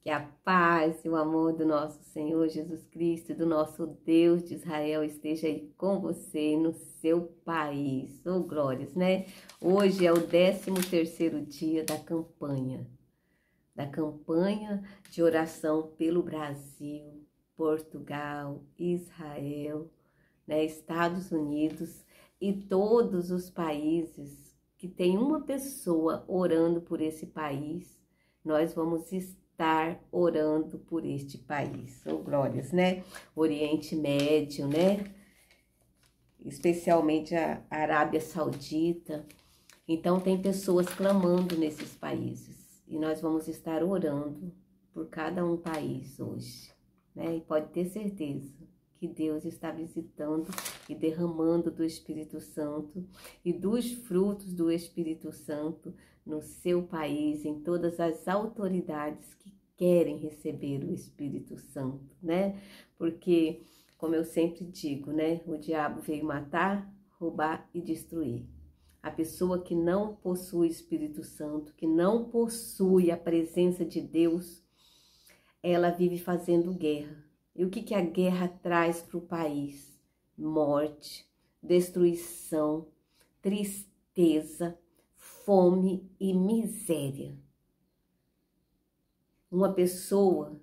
Que a paz e o amor do nosso Senhor Jesus Cristo, do nosso Deus de Israel, esteja aí com você no seu país. Oh, glórias, né? Hoje é o 13º dia da campanha de oração pelo Brasil, Portugal, Israel, né? Estados Unidos e todos os países que tem uma pessoa orando por esse país. Nós vamos estar orando por este país. Oh, glórias, né? Oriente Médio, né? Especialmente a Arábia Saudita. Então, tem pessoas clamando nesses países. E nós vamos estar orando por cada um país hoje, né? E pode ter certeza que Deus está visitando e derramando do Espírito Santo e dos frutos do Espírito Santo no seu país, em todas as autoridades que querem receber o Espírito Santo, né? Porque, como eu sempre digo, né? O diabo veio matar, roubar e destruir. A pessoa que não possui o Espírito Santo, que não possui a presença de Deus, ela vive fazendo guerra. E o que a guerra traz para o país? Morte, destruição, tristeza, fome e miséria. Uma pessoa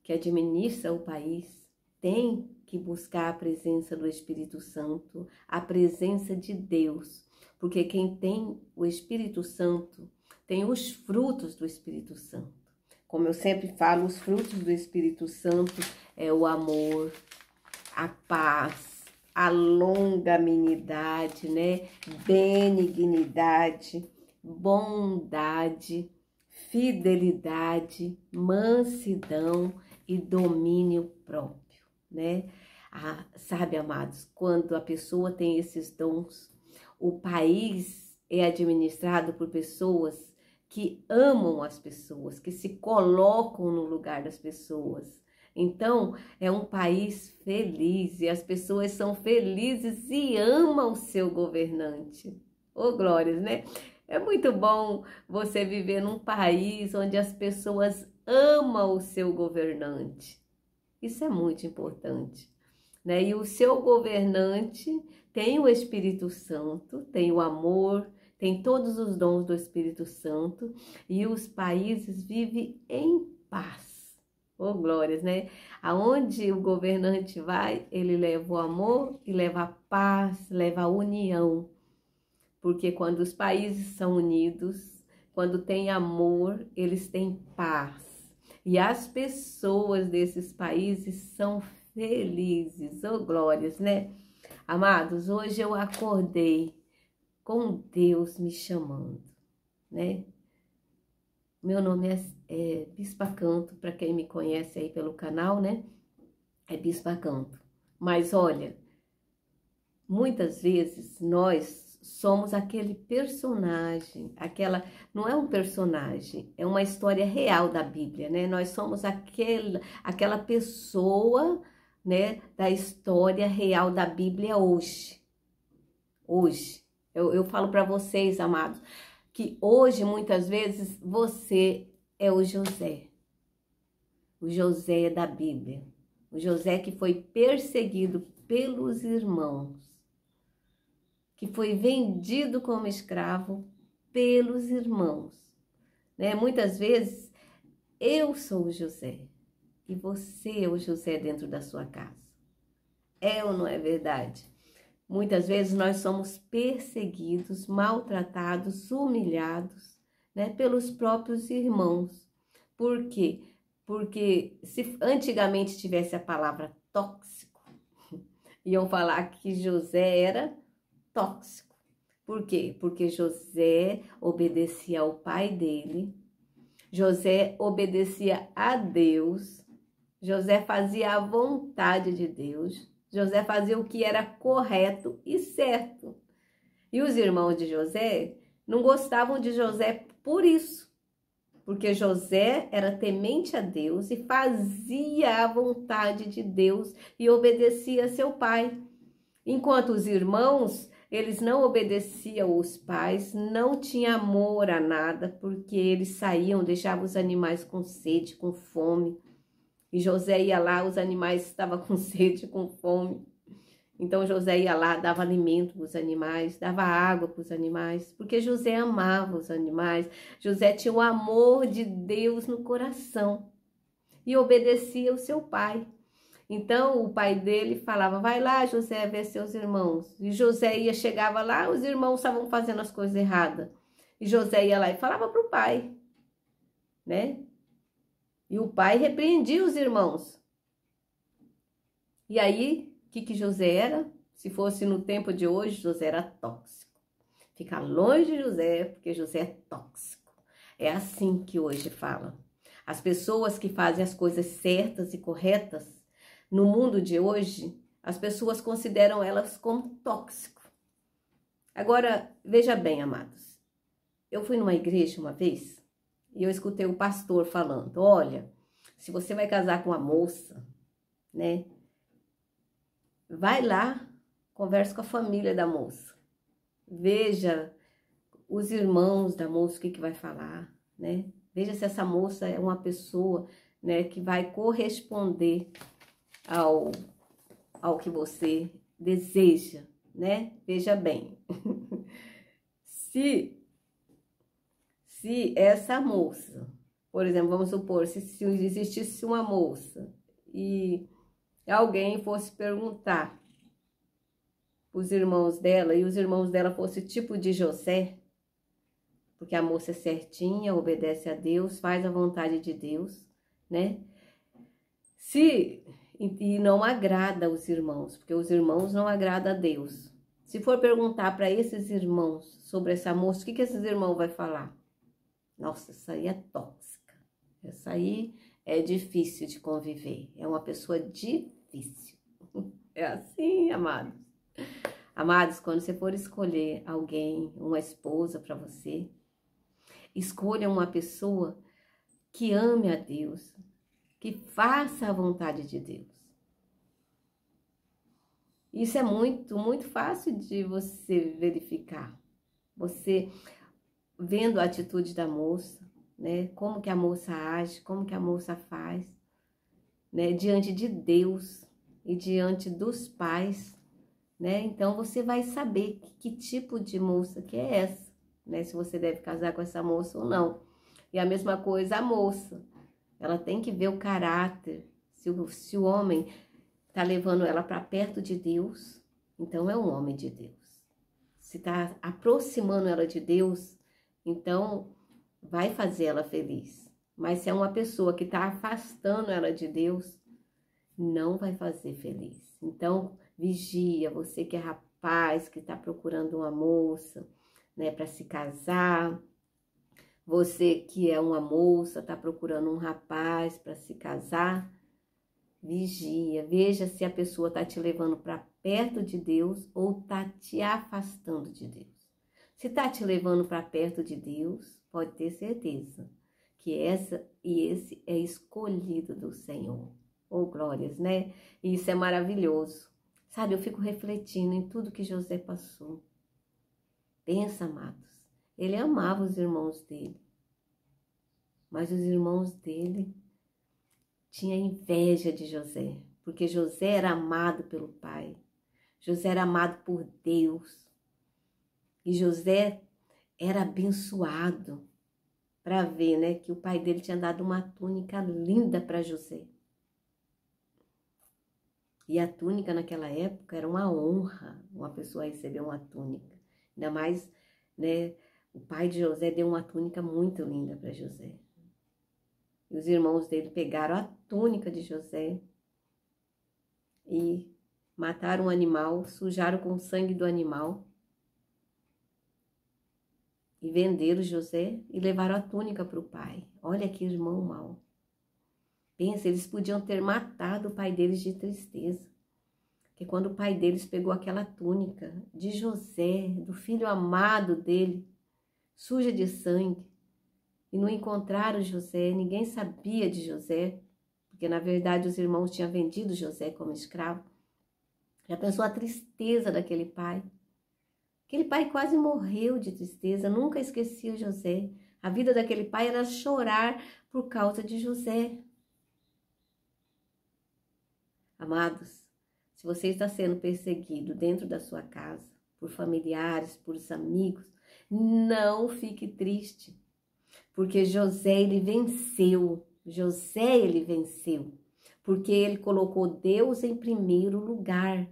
que administra o país tem que buscar a presença do Espírito Santo, a presença de Deus, porque quem tem o Espírito Santo tem os frutos do Espírito Santo. Como eu sempre falo, os frutos do Espírito Santo é o amor, a paz, a longanimidade, né? Benignidade, bondade, fidelidade, mansidão e domínio próprio, né? Sabe, amados, quando a pessoa tem esses dons, o país é administrado por pessoas que amam as pessoas, que se colocam no lugar das pessoas. Então, é um país feliz e as pessoas são felizes e amam o seu governante. Oh, glórias, né? É muito bom você viver num país onde as pessoas amam o seu governante. Isso é muito importante, né? E o seu governante tem o Espírito Santo, tem o amor, tem todos os dons do Espírito Santo e os países vivem em paz. Oh, glórias, né? Aonde o governante vai, ele leva o amor e leva a paz, leva a união. Porque quando os países são unidos, quando tem amor, eles têm paz. E as pessoas desses países são felizes. Oh, glórias, né? Amados, hoje eu acordei com Deus me chamando, né? Meu nome é Bispa Canto, para quem me conhece aí pelo canal, né? É Bispa Canto. Mas olha, muitas vezes nós somos aquele personagem, não é um personagem, é uma história real da Bíblia, né? Nós somos aquela pessoa, né, da história real da Bíblia hoje. Hoje. Eu falo para vocês, amados, que hoje, muitas vezes, você é o José da Bíblia, o José que foi perseguido pelos irmãos, que foi vendido como escravo pelos irmãos, né? Muitas vezes, eu sou o José e você é o José dentro da sua casa. É ou não é verdade? Muitas vezes nós somos perseguidos, maltratados, humilhados, né, pelos próprios irmãos. Por quê? Porque se antigamente tivesse a palavra tóxico, iam falar que José era tóxico. Por quê? Porque José obedecia ao pai dele, José obedecia a Deus, José fazia a vontade de Deus, José fazia o que era correto e certo. E os irmãos de José não gostavam de José por isso. Porque José era temente a Deus e fazia a vontade de Deus e obedecia a seu pai. Enquanto os irmãos eles não obedeciam os pais, não tinha amor a nada, porque eles saíam, deixavam os animais com sede, com fome. E José ia lá, os animais estavam com sede, com fome. Então José ia lá, dava alimento para os animais, dava água para os animais, porque José amava os animais. José tinha o amor de Deus no coração e obedecia ao seu pai. Então o pai dele falava, vai lá José ver seus irmãos. E José chegava lá, os irmãos estavam fazendo as coisas erradas. E José ia lá e falava para o pai, né? E o pai repreendia os irmãos. E aí, o que José era? Se fosse no tempo de hoje, José era tóxico. Fica longe de José, porque José é tóxico. É assim que hoje fala. As pessoas que fazem as coisas certas e corretas, no mundo de hoje, as pessoas consideram elas como tóxico. Agora, veja bem, amados. Eu fui numa igreja uma vez e eu escutei o pastor falando, olha, se você vai casar com uma moça, né? Vai lá, converse com a família da moça. Veja os irmãos da moça, o que vai falar, né? Veja se essa moça é uma pessoa, né, que vai corresponder ao que você deseja, né? Veja bem. Se essa moça, por exemplo, vamos supor, se existisse uma moça e alguém fosse perguntar os irmãos dela, e os irmãos dela fossem tipo de José, porque a moça é certinha, obedece a Deus, faz a vontade de Deus, né? E não agrada os irmãos, porque os irmãos não agradam a Deus. Se for perguntar para esses irmãos sobre essa moça, o que esses irmãos vão falar? Nossa, essa aí é tóxica, essa aí é difícil de conviver, é uma pessoa difícil. É assim, amados. Amados, quando você for escolher alguém, uma esposa para você, escolha uma pessoa que ame a Deus, que faça a vontade de Deus. Isso é muito, muito fácil de você verificar. Você vendo a atitude da moça, né? Como que a moça age, como que a moça faz, né? Diante de Deus e diante dos pais, né? Então você vai saber que tipo de moça que é essa, né? Se você deve casar com essa moça ou não. E a mesma coisa a moça, ela tem que ver o caráter. Se o homem está levando ela para perto de Deus, então é um homem de Deus. Se está aproximando ela de Deus, então vai fazer ela feliz. Mas se é uma pessoa que está afastando ela de Deus, não vai fazer feliz. Então vigia, você que é rapaz, que está procurando uma moça, né, para se casar. Você que é uma moça, está procurando um rapaz para se casar. Vigia, veja se a pessoa está te levando para perto de Deus ou está te afastando de Deus. Se está te levando para perto de Deus, pode ter certeza que essa e esse é escolhido do Senhor. Oh, glórias, né? E isso é maravilhoso. Sabe, eu fico refletindo em tudo que José passou. Pensa, amados, ele amava os irmãos dele, mas os irmãos dele tinha inveja de José, porque José era amado pelo pai, José era amado por Deus, e José era abençoado para ver, né, que o pai dele tinha dado uma túnica linda para José. E a túnica naquela época era uma honra, uma pessoa receber uma túnica, ainda mais, né, o pai de José deu uma túnica muito linda para José. E os irmãos dele pegaram a túnica de José e mataram um animal, sujaram com o sangue do animal e venderam José e levaram a túnica para o pai. Olha que irmão mau. Pensa, eles podiam ter matado o pai deles de tristeza. Porque quando o pai deles pegou aquela túnica de José, do filho amado dele, suja de sangue, e não encontraram José, ninguém sabia de José, porque na verdade os irmãos tinham vendido José como escravo. Já pensou a tristeza daquele pai? Aquele pai quase morreu de tristeza, nunca esquecia José. A vida daquele pai era chorar por causa de José. Amados, se você está sendo perseguido dentro da sua casa, por familiares, por amigos, não fique triste, porque José, ele venceu. José, ele venceu, porque ele colocou Deus em primeiro lugar.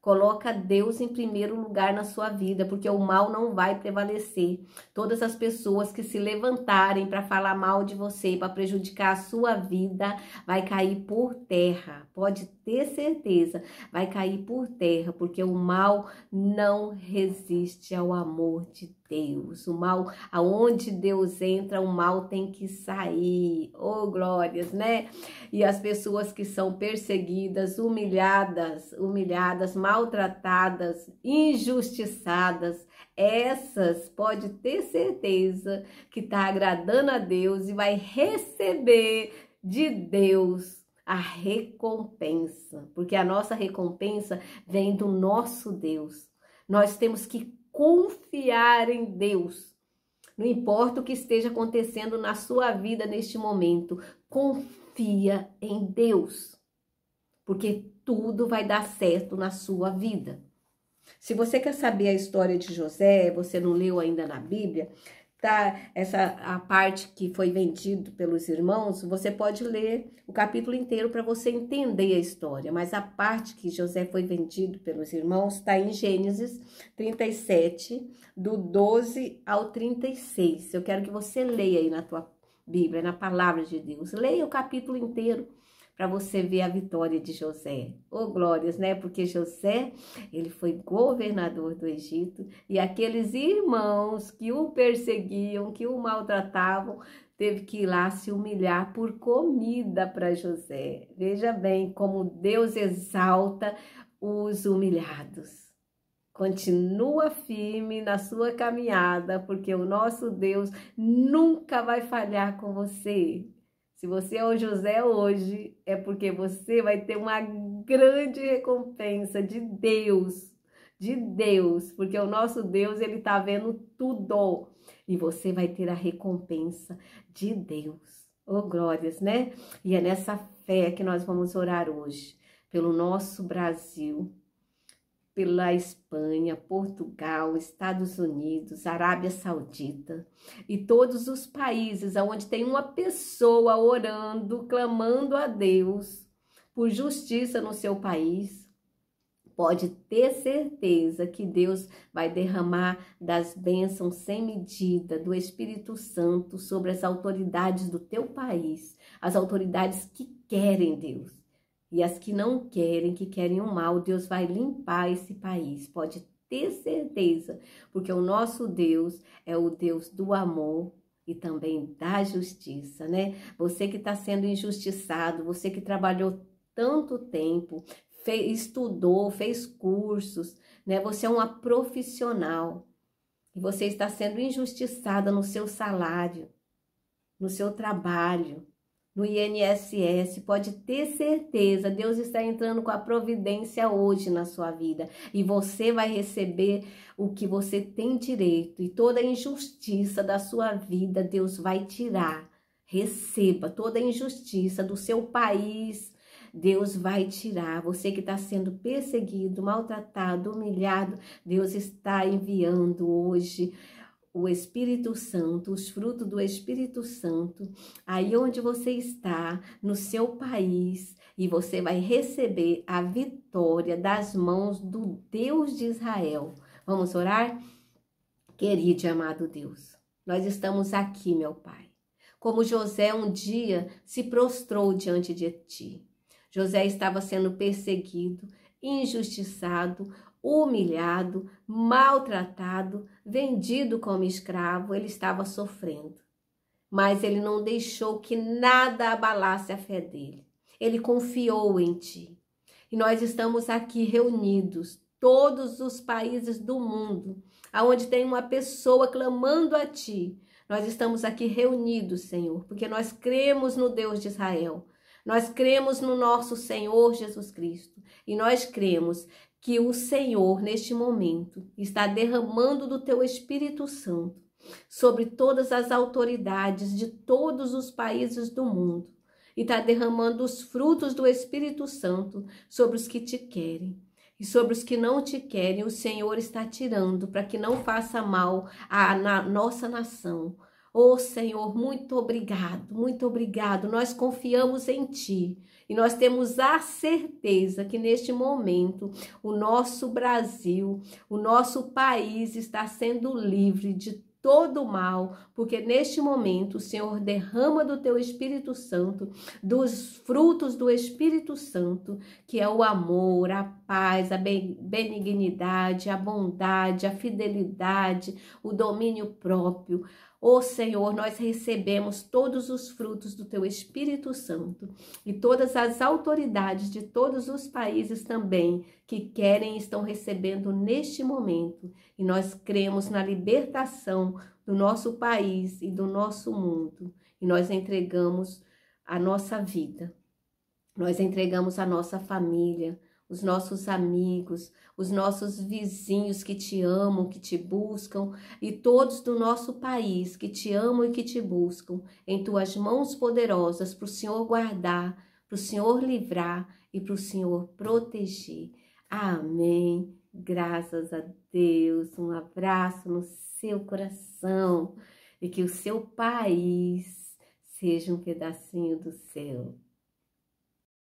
Coloca Deus em primeiro lugar na sua vida, porque o mal não vai prevalecer. Todas as pessoas que se levantarem para falar mal de você, para prejudicar a sua vida, vai cair por terra. Pode ter certeza, vai cair por terra, porque o mal não resiste ao amor de Deus. O mal, aonde Deus entra, o mal tem que sair. Oh, glórias, né? E as pessoas que são perseguidas, humilhadas, maltratadas, injustiçadas, essas pode ter certeza que está agradando a Deus e vai receber de Deus a recompensa, porque a nossa recompensa vem do nosso Deus. Nós temos que confiar em Deus. Não importa o que esteja acontecendo na sua vida neste momento, confia em Deus, porque tudo vai dar certo na sua vida. Se você quer saber a história de José, você não leu ainda na Bíblia, tá? A parte que foi vendido pelos irmãos, você pode ler o capítulo inteiro para você entender a história. Mas a parte que José foi vendido pelos irmãos está em Gênesis 37, do 12 ao 36. Eu quero que você leia aí na tua Bíblia, na palavra de Deus. Leia o capítulo inteiro para você ver a vitória de José. Oh, glórias, né? Porque José, ele foi governador do Egito e aqueles irmãos que o perseguiam, que o maltratavam, teve que ir lá se humilhar por comida para José. Veja bem como Deus exalta os humilhados. Continua firme na sua caminhada, porque o nosso Deus nunca vai falhar com você. Se você é o José hoje, é porque você vai ter uma grande recompensa de Deus, porque o nosso Deus, ele tá vendo tudo, e você vai ter a recompensa de Deus. Oh, glórias, né? E é nessa fé que nós vamos orar hoje, pelo nosso Brasil, pela Espanha, Portugal, Estados Unidos, Arábia Saudita e todos os países onde tem uma pessoa orando, clamando a Deus por justiça no seu país. Pode ter certeza que Deus vai derramar das bênçãos sem medida do Espírito Santo sobre as autoridades do teu país, as autoridades que querem Deus. E as que não querem, que querem o mal, Deus vai limpar esse país. Pode ter certeza, porque o nosso Deus é o Deus do amor e também da justiça, né? Você que está sendo injustiçado, você que trabalhou tanto tempo, estudou, fez cursos, né? Você é uma profissional e você está sendo injustiçada no seu salário, no seu trabalho, no INSS, pode ter certeza, Deus está entrando com a providência hoje na sua vida e você vai receber o que você tem direito e toda a injustiça da sua vida Deus vai tirar. Receba toda a injustiça do seu país, Deus vai tirar. Você que está sendo perseguido, maltratado, humilhado, Deus está enviando hoje o Espírito Santo, os frutos do Espírito Santo, aí onde você está, no seu país, e você vai receber a vitória das mãos do Deus de Israel. Vamos orar? Querido e amado Deus, nós estamos aqui, meu Pai. Como José um dia se prostrou diante de ti. José estava sendo perseguido, injustiçado, humilhado, maltratado, vendido como escravo, ele estava sofrendo. Mas ele não deixou que nada abalasse a fé dele. Ele confiou em ti. E nós estamos aqui reunidos, todos os países do mundo, aonde tem uma pessoa clamando a ti. Nós estamos aqui reunidos, Senhor, porque nós cremos no Deus de Israel. Nós cremos no nosso Senhor Jesus Cristo. E nós cremos que o Senhor, neste momento, está derramando do teu Espírito Santo sobre todas as autoridades de todos os países do mundo e está derramando os frutos do Espírito Santo sobre os que te querem. E sobre os que não te querem, o Senhor está tirando para que não faça mal à nossa nação. Oh, Senhor, muito obrigado, muito obrigado. Nós confiamos em Ti e nós temos a certeza que neste momento o nosso Brasil, o nosso país está sendo livre de todo o mal, porque neste momento o Senhor derrama do Teu Espírito Santo, dos frutos do Espírito Santo, que é o amor, a paz, a benignidade, a bondade, a fidelidade, o domínio próprio. Ó Senhor, nós recebemos todos os frutos do Teu Espírito Santo e todas as autoridades de todos os países também que querem estão recebendo neste momento. E nós cremos na libertação do nosso país e do nosso mundo. E nós entregamos a nossa vida, nós entregamos a nossa família, os nossos amigos, os nossos vizinhos que te amam, que te buscam, e todos do nosso país que te amam e que te buscam, em tuas mãos poderosas, para o Senhor guardar, para o Senhor livrar e para o Senhor proteger. Amém. Graças a Deus. Um abraço no seu coração e que o seu país seja um pedacinho do céu.